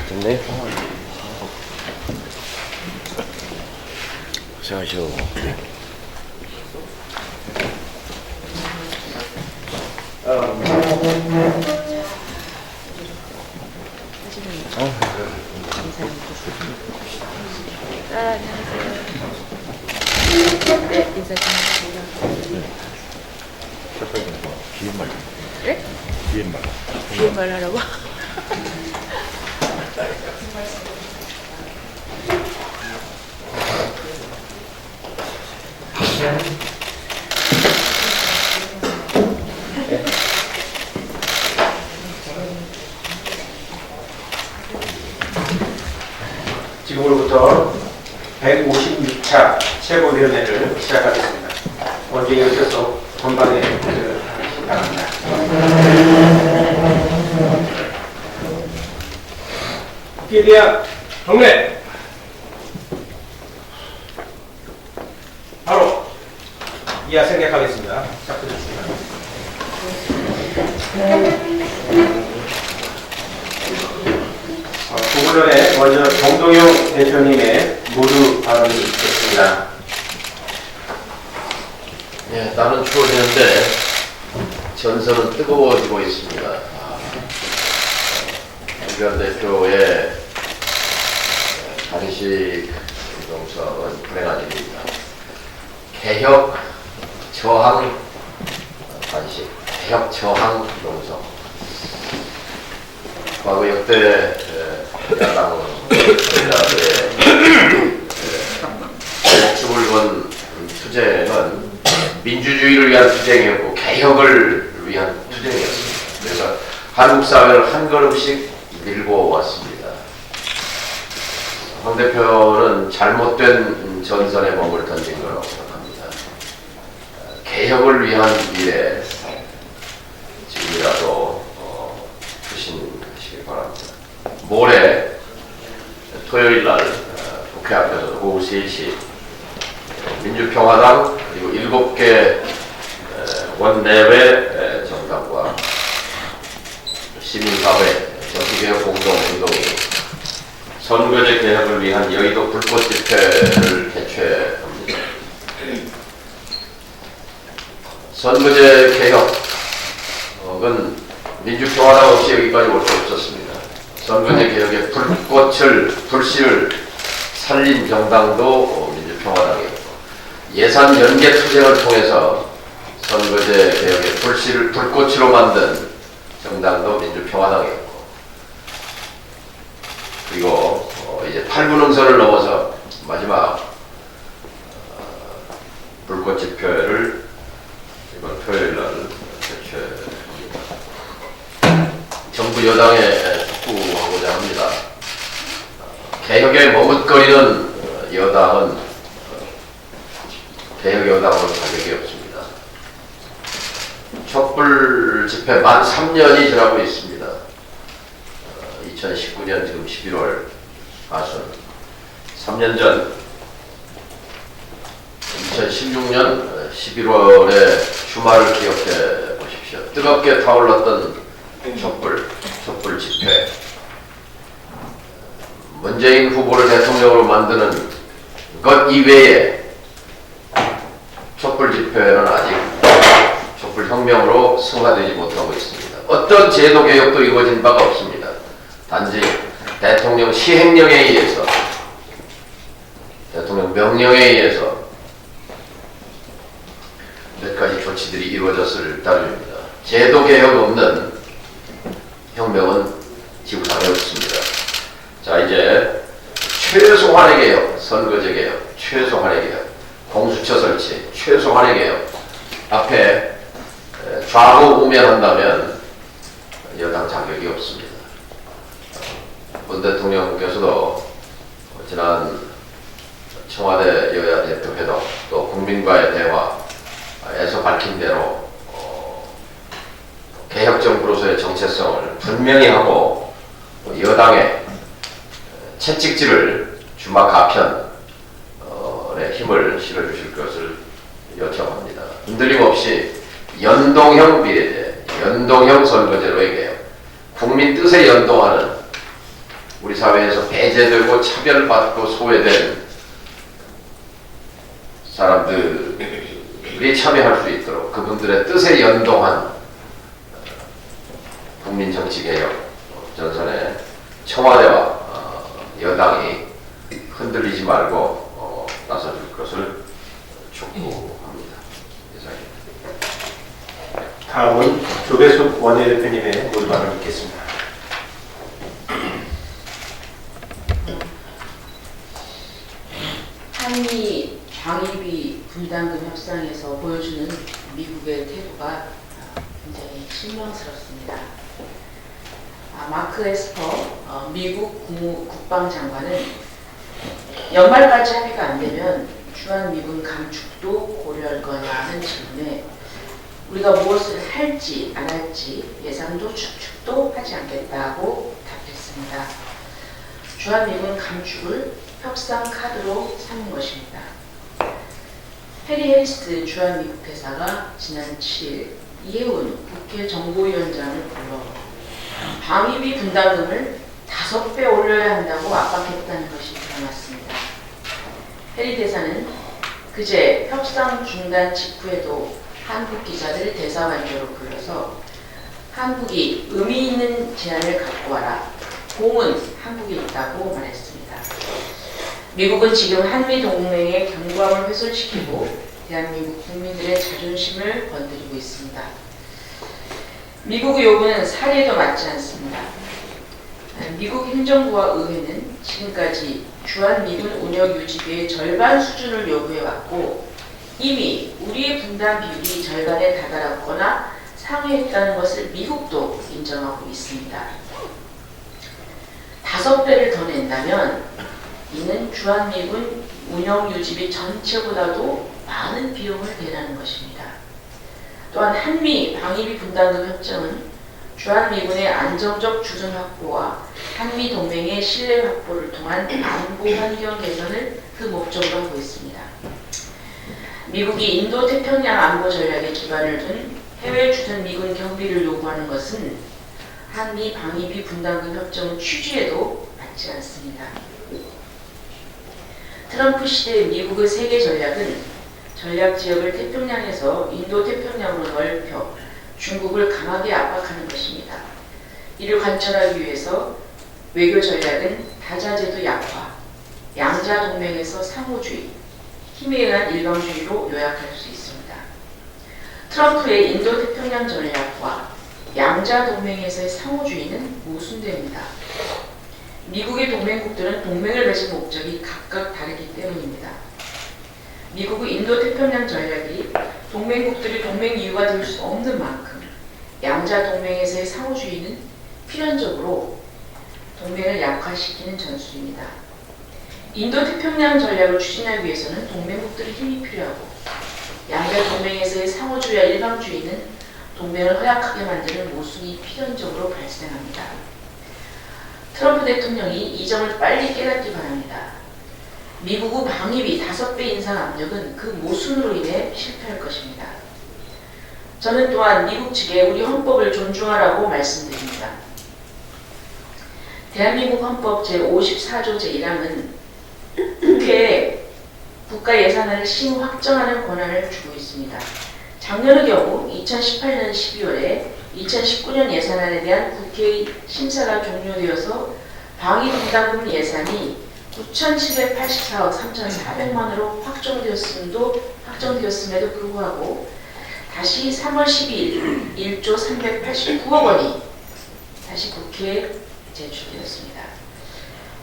됐네. 고생하시오. 네, 인사 좀 하겠습니다. 비엔말. 네? 비엔말. 비엔말 하라고? 지금으로부터 156차 최고위원회를 시작하겠습니다. 먼저 이어져서 본방에 들어가시기 바랍니다. 국기에 대한 경례! 바로 이하 생략하겠습니다. 시작하겠습니다. 두 분 전에 먼저 정동영 대표님의 모두 발언이 있겠습니다. 예, 나는 추워지는데 전선은 뜨거워지고 있습니다. 김기현 대표의 단식 농성은 불행한 일입니다. 개혁 저항 단식, 개혁 저항 농성. 과거 역대 야당 여야의 주을 건 투쟁은 민주주의를 위한 투쟁이었고 개혁을 위한 투쟁이었습니다. 그래서 한국 사회를 한 걸음씩 밀고 왔습니다. 황 대표는 잘못된 전선에 몸을 던진 거라고 생각합니다. 개혁을 위한 일에 지금이라도 추진하시기 바랍니다. 모레 토요일 날 국회 앞에서 오후 3시 민주평화당 그리고 7개 원내외 정당과 시민사회 정치개혁 공동운동이 선거제 개혁을 위한 여의도 불꽃 집회를 개최합니다. 선거제 개혁은 민주평화당 없이 여기까지 올 수 없었습니다. 선거제 개혁의 불씨를 살린 정당도 민주평화당이었고 예산 연계 투쟁을 통해서 선거제 개혁의 불꽃으로 만든 정당도 민주평화당이었고 그리고 이제 8분 응선을 넘어서 마지막 불꽃 집회를 이번 토요일 날 개최합니다. 정부 여당에 촉구하고자 합니다. 개혁에 머뭇거리는 여당은 개혁 여당으로 자격이 없습니다. 촛불 집회 만 3년이 지나고 있습니다. 2019년 지금 11월 하순 3년 전 2016년 11월의 주말을 기억해 보십시오. 뜨겁게 타올랐던 촛불 집회. 문재인 후보를 대통령으로 만드는 것 이외에 촛불 집회는 아직 촛불 혁명으로 승화되지 못하고 있습니다. 어떤 제도 개혁도 이루어진 바가 없습니다. 단지 대통령 시행령에 의해서, 대통령 명령에 의해서 몇 가지 조치들이 이루어졌을 따름입니다. 제도 개혁 없는 혁명은 지구상에 없습니다. 자, 이제 최소한의 개혁, 선거제 개혁, 최소한의 개혁, 공수처 설치, 최소한의 개혁 앞에 좌우우면한다면 여당 자격이 없습니다. 문 대통령께서도 지난 청와대 여야 대표 회동 또 국민과의 대화에서 밝힌 대로 개혁 정부로서의 정체성을 분명히 하고 여당의 채찍질을 주막 가편에 힘을 실어주실 것을 요청합니다. 흔들림 없이 연동형 비례제, 연동형 선거제로의 개혁, 국민 뜻에 연동하는 우리 사회에서 배제되고 차별받고 소외된 사람들이 참여할 수 있도록 그분들의 뜻에 연동한 국민정치개혁 전선에 청와대와 여당이 흔들리지 말고 나서줄 것을 촉구합니다. 이상입니다. 다음은 조배숙 원내대표님의 모두 발언을 듣겠습니다. 한미 방위비 분담금 협상에서 보여주는 미국의 태도가 굉장히 실망스럽습니다. 마크 에스퍼 미국 국방장관은 연말까지 합의가 안 되면 주한미군 감축도 고려할 거냐는 질문에 우리가 무엇을 할지 안 할지 예상도 추측도 하지 않겠다고 답했습니다. 주한미군 감축을 협상 카드로 삼은 것입니다. 해리 해리스 주한미국 대사가 지난 7일 이해운 국회 정보위원장을 불러 방위비 분담금을 5배 올려야 한다고 압박했다는 것이 드러났습니다. 해리 대사는 그제 협상 중단 직후에도 한국 기자들을 대사관저로 불러서 한국이 의미 있는 제안을 갖고 와라. 공은 한국에 있다고 말했습니다. 미국은 지금 한미 동맹의 견고함을 훼손시키고 대한민국 국민들의 자존심을 건드리고 있습니다. 미국의 요구는 사례도 맞지 않습니다. 미국 행정부와 의회는 지금까지 주한미군 운영 유지비의 절반 수준을 요구해왔고 이미 우리의 분담 비율이 절반에 다다랐거나 상회했다는 것을 미국도 인정하고 있습니다. 5배를 더 낸다면 이는 주한미군 운영 유지비 전체보다도 많은 비용을 대라는 것입니다. 또한 한미 방위비 분담금 협정은 주한미군의 안정적 주둔 확보와 한미 동맹의 신뢰 확보를 통한 안보 환경 개선을 그 목적으로 하고 있습니다. 미국이 인도태평양 안보 전략에 기반을 둔 해외 주둔 미군 경비를 요구하는 것은 한미 방위비 분담금 협정 취지에도 맞지 않습니다. 트럼프 시대의 미국의 세계 전략은 전략 지역을 태평양에서 인도태평양으로 넓혀 중국을 강하게 압박하는 것입니다. 이를 관철하기 위해서 외교 전략은 다자제도 약화, 양자 동맹에서 상호주의, 힘에 의한 일방주의로 요약할 수 있습니다. 트럼프의 인도태평양 전략과 양자 동맹에서의 상호주의는 모순됩니다. 미국의 동맹국들은 동맹을 맺은 목적이 각각 다르기 때문입니다. 미국의 인도태평양 전략이 동맹국들이 동맹 이유가 될 수 없는 만큼 양자 동맹에서의 상호주의는 필연적으로 동맹을 약화시키는 전술입니다. 인도태평양 전략을 추진하기 위해서는 동맹국들의 힘이 필요하고 양자 동맹에서의 상호주의와 일방주의는 동맹을 허약하게 만드는 모순이 필연적으로 발생합니다. 트럼프 대통령이 이 점을 빨리 깨닫기 바랍니다. 미국의 방위비 5배 인상 압력은 그 모순으로 인해 실패할 것입니다. 저는 또한 미국 측에 우리 헌법을 존중하라고 말씀드립니다. 대한민국 헌법 제54조 제1항은 국회에 국가 예산안을 심 확정하는 권한을 주고 있습니다. 작년의 경우 2018년 12월에 2019년 예산안에 대한 국회의 심사가 종료되어서 방위 분담금 예산이 9,784억 3,400만원으로 확정되었음에도 불구하고 다시 3월 12일 1조 389억 원이 다시 국회에 제출되었습니다.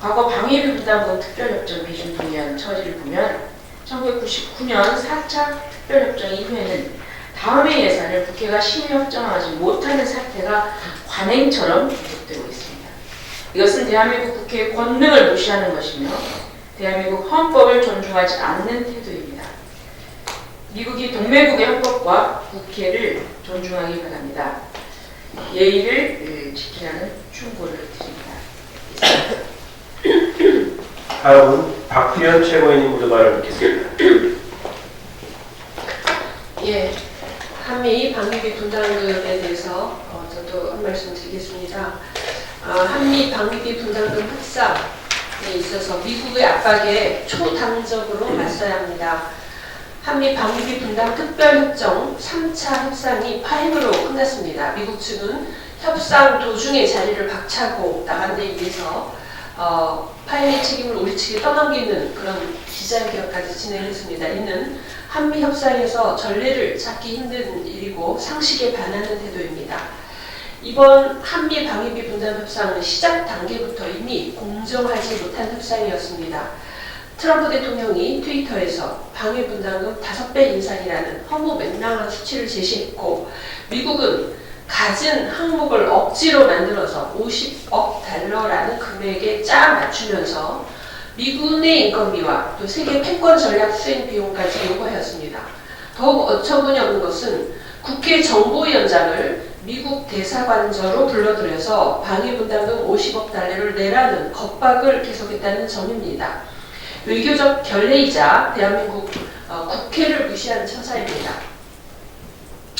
과거 방위비 분담금 특별협정 비준 동의안 처리를 보면 1999년 4차 특별협정 이후에는 다음의 예산을 국회가 심의 협정하지 못하는 사태가 관행처럼 계속되고 있습니다. 이것은 대한민국 국회의 권능을 무시하는 것이며 대한민국 헌법을 존중하지 않는 태도입니다. 미국이 동맹국의 헌법과 국회를 존중하기 바랍니다. 예의를 지키라는 충고를 드립니다. 다음은 박규현 최고위원님 모두 발언을 듣겠습니다. 예, 한미 방위비 분담금에 대해서 저도 저도 한 말씀 드리겠습니다. 한미 방위비 분담금 협상에 있어서 미국의 압박에 초당적으로 맞서야 합니다. 한미 방위비 분담 특별협정 3차 협상이 파행으로 끝났습니다. 미국 측은 협상 도중에 자리를 박차고 나간 데 의해서 파행의 책임을 우리 측에 떠넘기는 그런 기자회견까지 진행했습니다. 이는 한미 협상에서 전례를 찾기 힘든 일이고 상식에 반하는 태도입니다. 이번 한미 방위비 분담 협상은 시작 단계부터 이미 공정하지 못한 협상이었습니다. 트럼프 대통령이 트위터에서 방위 분담금 5배 인상이라는 허무맹랑한 수치를 제시했고, 미국은 갖은 항목을 억지로 만들어서 50억 달러라는 금액에 짜 맞추면서 미군의 인건비와 또 세계 패권 전략 수행 비용까지 요구하였습니다. 더욱 어처구니없는 것은 국회 정보위원장을 미국 대사관저로 불러들여서 방위 분담금 50억 달러를 내라는 겁박을 계속했다는 점입니다. 외교적 결례이자 대한민국 국회를 무시하는 처사입니다.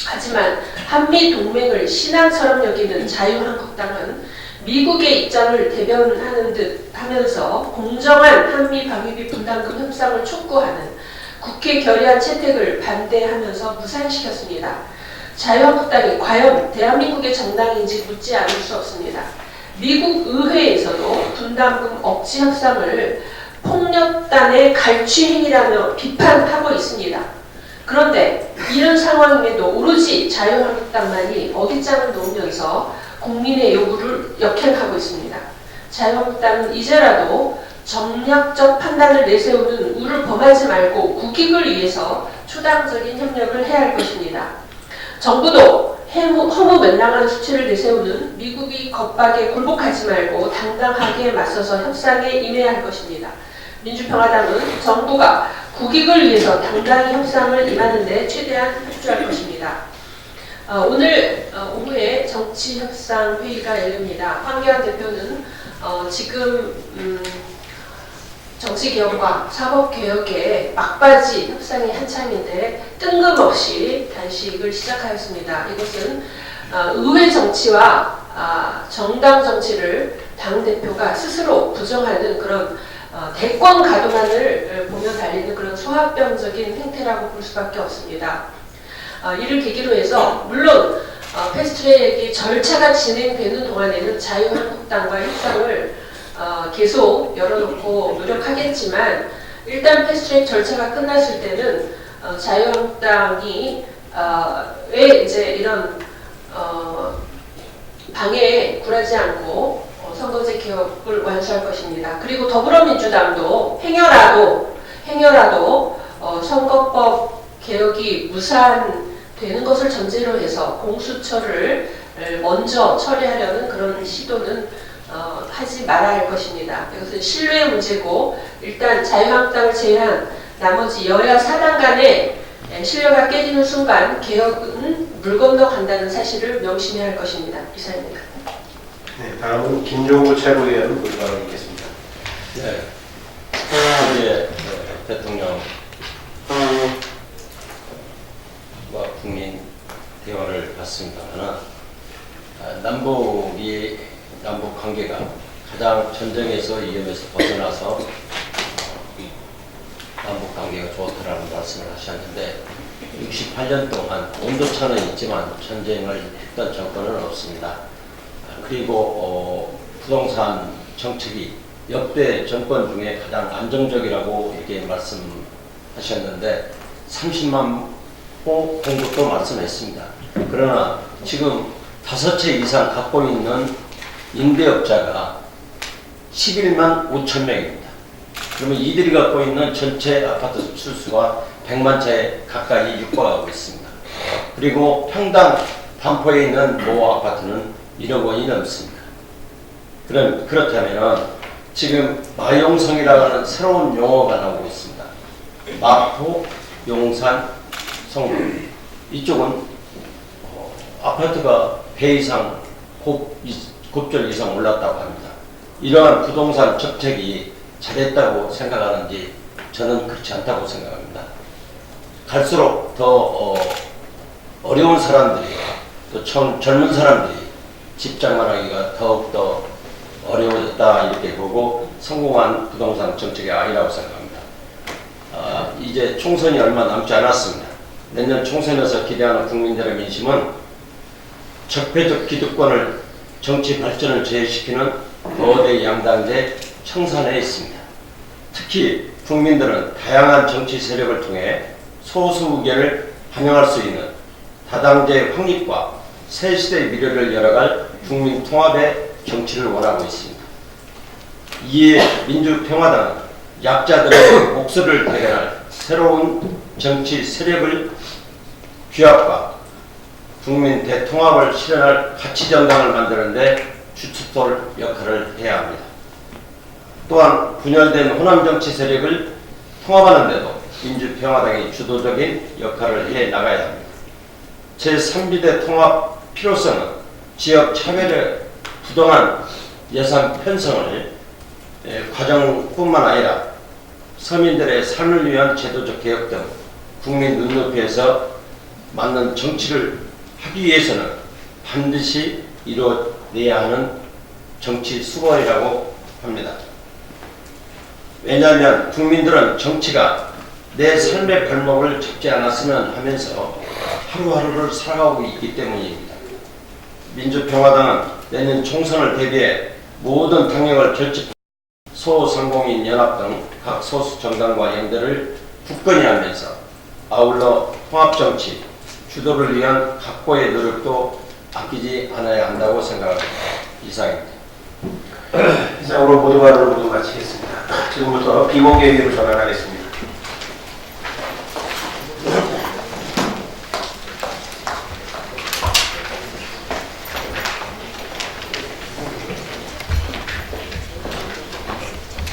하지만 한미 동맹을 신앙처럼 여기는 자유한국당은 미국의 입장을 대변하는 듯 하면서 공정한 한미 방위비 분담금 협상을 촉구하는 국회 결의안 채택을 반대하면서 무산시켰습니다. 자유한국당이 과연 대한민국의 정당인지 묻지 않을 수 없습니다. 미국 의회에서도 분담금 억지 협상을 폭력단의 갈취행위라며 비판하고 있습니다. 그런데 이런 상황임에도 오로지 자유한국당만이 어깃장을 놓으면서 국민의 요구를 역행하고 있습니다. 자유한국당은 이제라도 정략적 판단을 내세우는 우를 범하지 말고 국익을 위해서 초당적인 협력을 해야 할 것입니다. 정부도 허무맹랑한 수치를 내세우는 미국의 겁박에 굴복하지 말고 당당하게 맞서서 협상에 임해야 할 것입니다. 민주평화당은 정부가 국익을 위해서 당당히 협상을 임하는 데 최대한 협조할 것입니다. 오늘 오후에 정치협상회의가 열립니다. 황교안 대표는 지금 정치개혁과 사법개혁의 막바지 협상이 한참인데 뜬금없이 단식을 시작하였습니다. 이것은 의회 정치와 정당 정치를 당대표가 스스로 부정하는 그런 대권 가도만을 보며 달리는 그런 소합병적인 행태라고 볼 수밖에 없습니다. 이를 계기로 해서 물론 패스트트랙의 절차가 진행되는 동안에는 자유한국당과 협상을 계속 열어놓고 노력하겠지만 일단 패스트트랙 절차가 끝났을 때는 자유한국당이 왜 이제 이런 방해에 굴하지 않고 선거제 개혁을 완수할 것입니다. 그리고 더불어민주당도 행여라도 선거법 개혁이 무산되는 것을 전제로 해서 공수처를 먼저 처리하려는 그런 시도는 하지 말아야 할 것입니다. 이것은 신뢰의 문제고 일단 자유한국당을 제외한 나머지 여야 사당 간의 신뢰가 깨지는 순간 개혁은 물 건너 간다는 사실을 명심해야 할 것입니다. 이상입니다. 네, 다음은 김종구 최고위원 모두 발언하겠습니다. 네, 어제 대통령과 국민 대화를 봤습니다만 남북 관계가 가장 전쟁에서 위험에서 벗어나서 남북 관계가 좋다라는 말씀을 하셨는데 68년 동안 온도차는 있지만 전쟁을 했던 정권은 없습니다. 그리고 부동산 정책이 역대 정권 중에 가장 안정적이라고 이렇게 말씀하셨는데 30만 호 공급도 말씀했습니다. 그러나 지금 5채 이상 갖고 있는 임대업자가 11만 5천 명입니다. 그러면 이들이 갖고 있는 전체 아파트 수수가 100만 채 가까이 육박하고 있습니다. 그리고 평당 반포에 있는 모 아파트는 1억 원이 넘습니다. 그렇다면 지금 마용성이라는 새로운 용어가 나오고 있습니다. 마포, 용산, 성북 이쪽은 아파트가 배 이상 곱절 이상 올랐다고 합니다. 이러한 부동산 정책이 잘했다고 생각하는지 저는 그렇지 않다고 생각합니다. 갈수록 더 어려운 사람들이 또 젊은 사람들이 집장만 하기가 더욱더 어려워졌다 이렇게 보고 성공한 부동산 정책이 아니라고 생각합니다. 이제 총선이 얼마 남지 않았습니다. 내년 총선에서 기대하는 국민들의 민심은 적폐적 기득권을 정치 발전을 제외시키는 거대 양당제 청산에 있습니다. 특히 국민들은 다양한 정치 세력을 통해 소수 의견을 반영할 수 있는 다당제 확립과 새 시대의 미래를 열어갈 국민 통합의 정치를 원하고 있습니다. 이에 민주평화당은 약자들의 목소리를 대변할 새로운 정치 세력을 규합과 국민 대통합을 실현할 가치정당을 만드는 데 주춧돌 역할을 해야 합니다. 또한 분열된 호남정치 세력을 통합하는 데도 민주평화당이 주도적인 역할을 해 나가야 합니다. 제3비대 통합 필요성은 지역 차별의 부당한 예산 편성을 과정뿐만 아니라 서민들의 삶을 위한 제도적 개혁 등 국민 눈높이에서 맞는 정치를 하기 위해서는 반드시 이루어내야 하는 정치 수고이라고 합니다. 왜냐하면 국민들은 정치가 내 삶의 발목을 잡지 않았으면 하면서 하루하루를 살아가고 있기 때문입니다. 민주평화당은 내년 총선을 대비해 모든 당력을 결집한 소상공인 연합 등 각 소수 정당과 연대를 굳건히 하면서 아울러 통합정치 주도를 위한 각고의 노력도 아끼지 않아야 한다고 생각합니다. 이상입니다. 이상으로 모두 발언을 모두 마치겠습니다. 지금부터 비공개 회의로 전환하겠습니다.